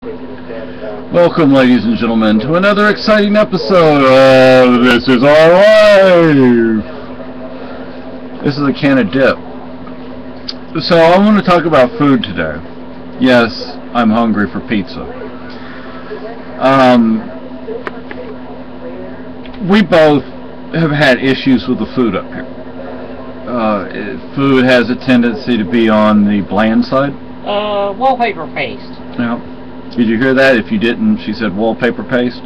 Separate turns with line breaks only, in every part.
Welcome, ladies and gentlemen, to another exciting episode of This Is Our Life. This is a can of dip. So I want to talk about food today. Yes, I'm hungry for pizza. We both have had issues with the food up here. Food has a tendency to be on the bland side.
Wallpaper paste.
Yeah. Did you hear that? If you didn't, she said wallpaper paste.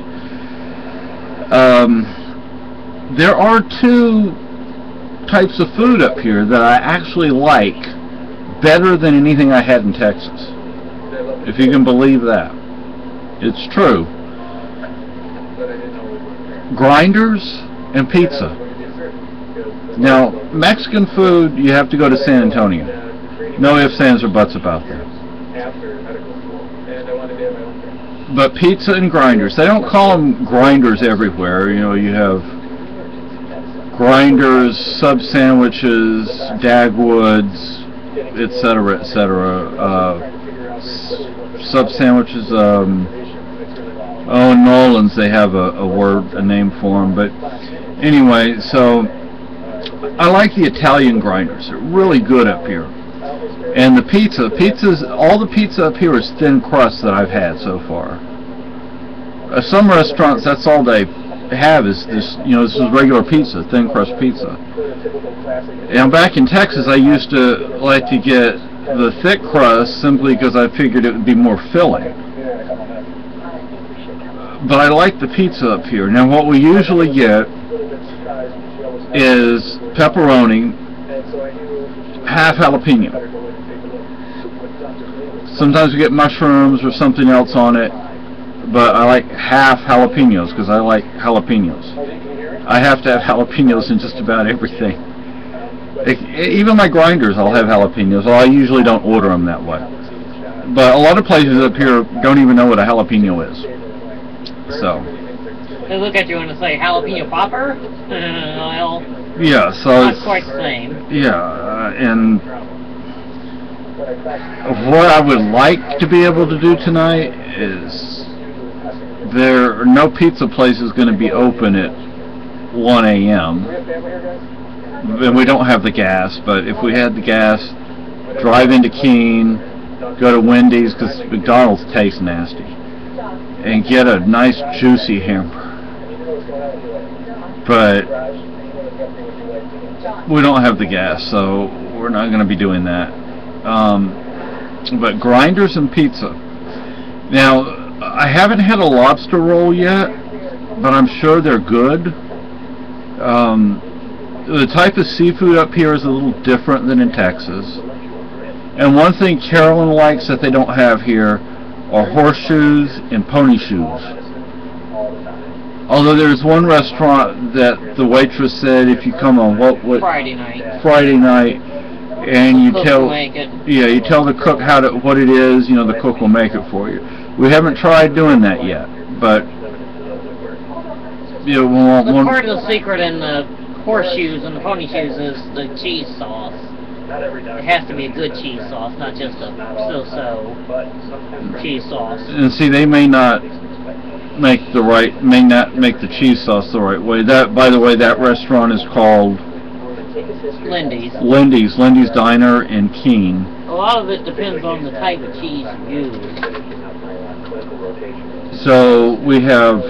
There are two types of food up here that I actually like better than anything I had in Texas. If you can believe that. It's true. Grinders and pizza. Now, Mexican food, you have to go to San Antonio. No ifs, ands, or buts about that. But pizza and grinders, they don't call them grinders everywhere. You know, you have grinders, sub sandwiches, Dagwoods, etc., etc. Sub sandwiches. In Nolans they have a name for them. But anyway, so I like the Italian grinders. They're really good up here. And the all the pizza up here is thin crust that I've had so far. Some restaurants, that's all they have is this, this is regular pizza, thin crust pizza. And back in Texas, I used to like to get the thick crust simply because I figured it would be more filling. But I like the pizza up here. Now what we usually get is pepperoni, half jalapeno. Sometimes we get mushrooms or something else on it, but I like half jalapenos because I like jalapenos. I have to have jalapenos in just about everything. Even my grinders, I'll have jalapenos. Well, I usually don't order them that way. But a lot of places up here don't even know what a jalapeno is. So
They look at you and say jalapeno popper. Well,
yeah, so
not quite the same.
Yeah, and what I would like to be able to do tonight is no pizza place is going to be open at 1 a.m. And we don't have the gas, but if we had the gas, drive into Keene, go to Wendy's because McDonald's tastes nasty, and get a nice juicy hamburger. But we don't have the gas, so we're not going to be doing that. But grinders and pizza. Now, I haven't had a lobster roll yet, but I'm sure they're good. The type of seafood up here is a little different than in Texas. And one thing Carolyn likes that they don't have here are horseshoes and pony shoes. Although there's one restaurant that the waitress said if you come on Friday night, and you tell the cook what it is, the cook will make it for you. We haven't tried doing that yet, but
part of the secret in the horseshoes and the pony shoes is the cheese sauce. It has to be a good cheese sauce, not just a so-so cheese sauce.
And see, they may not make the cheese sauce the right way. That, by the way, that restaurant is called Lindy's Diner in Keene.
A lot of it depends on the type of cheese you use.
So we have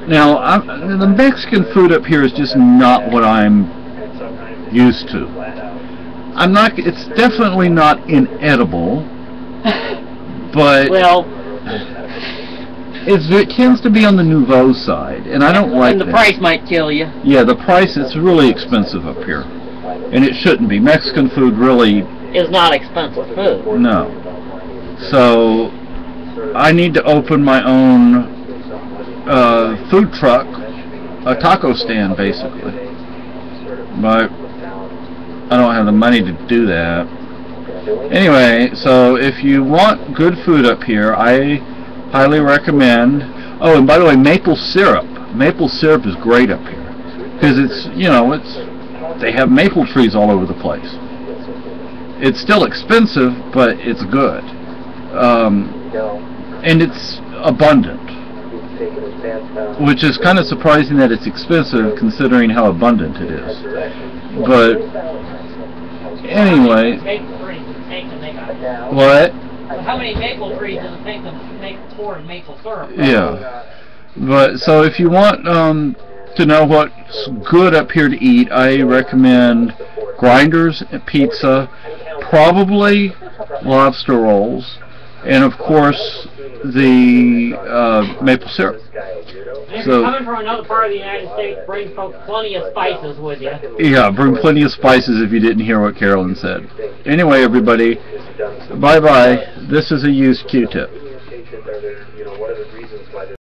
now. The Mexican food up here is just not what I'm used to. It's definitely not inedible, but it tends to be on the nouveau side, and I don't like that.
And the price might kill you.
Yeah, the price, it's really expensive up here. And it shouldn't be. Mexican food really
is not expensive food.
No. So I need to open my own food truck, a taco stand basically. But I don't have the money to do that. Anyway, so if you want good food up here, I highly recommend. Oh, and by the way, maple syrup. Maple syrup is great up here because they have maple trees all over the place. It's still expensive, but it's good. and it's abundant, which is kind of surprising that it's expensive considering how abundant it is. But anyway, what?
How many maple trees does it take to make pour maple syrup?
Yeah, but so if you want to know what's good up here to eat, I recommend grinders, pizza, probably lobster rolls, and of course the maple syrup.
If you're coming from another part of the United States, bring folks plenty of spices with you.
Yeah, bring plenty of spices if you didn't hear what Carolyn said. Anyway, everybody, bye-bye. This is a used Q-tip.